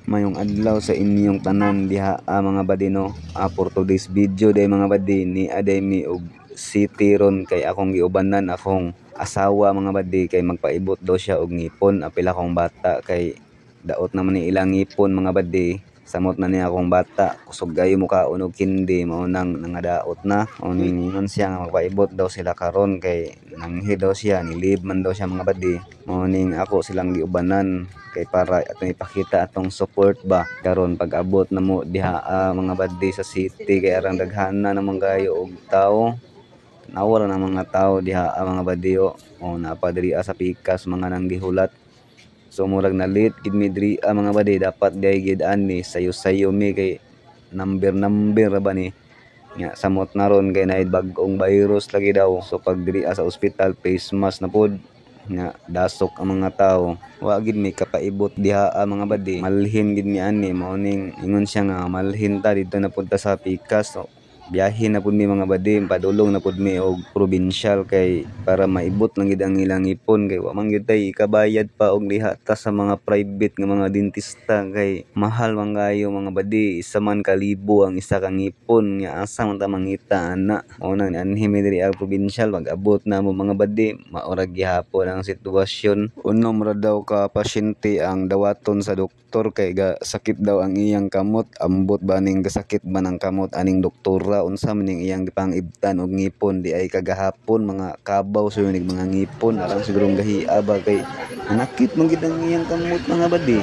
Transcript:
Mayong adlaw sa inyong tanan diha mga badi no. For today's video day mga badi ni aday mi og city ron kay akong giubanan akong asawa mga badi kay magpaibot daw siya og ngipon apil akong bata kay daot naman ni ilang ngipon mga badi. Samot na niya akong bata kusog gayo mukaon og kindi mao nang nangadaot na o ningon siya nga magpaibot daw sila karon kay nanghi daw siya nilib man daw siya mga badi. Mao ning ako silang giubanan kay para atong ipakita atong support ba karon pag-abot na mo diha mga badi sa city kay arang daghana namang gayo og tawo. Nawara na mga tawo diha mga badi o napadiri sa pikas mga nanggihulat. So murag nalit gid mi diri mga badi dapat day gid ani sayo-sayo mi kay number ba ni nya samot naron kay naid bag-ong virus lagi daw. So pag diri sa ospital face mask na pod nga dasok ang mga tawo. Wa gid mi kapaibot diha mga badi. Malhin gid mi ani mao ning ingon siya nga malhin ta didto na punta sa pikas. So, biyahe na pud mi mga badi, padulong na pud mi og provincial kay para maibot lang gid ang ilang ipon kay wa man gyud tay ikabayad pa og diha ta sa mga private nga mga dentista kay mahal man kayo mga badi. Isa man ka libo ang isa ka ngipon nga asa man ta mangita ana. Mao nang anhi mi diri ang provincial mag-abot na mo mga badi. Maura gihapon ang sitwasyon. Unom ra daw ka pasyente ang dawaton sa doktor kay sakit daw ang iyang kamot. Ambot ba ning gasakit ba ng kamot aning doktora unsa man ning iyang gipangibtan og ngipon di ay kagahapon mga kabaw sunig mga ngipon alang sigurong gahia ba kay nakit man gid ang iyang kamot mga badi.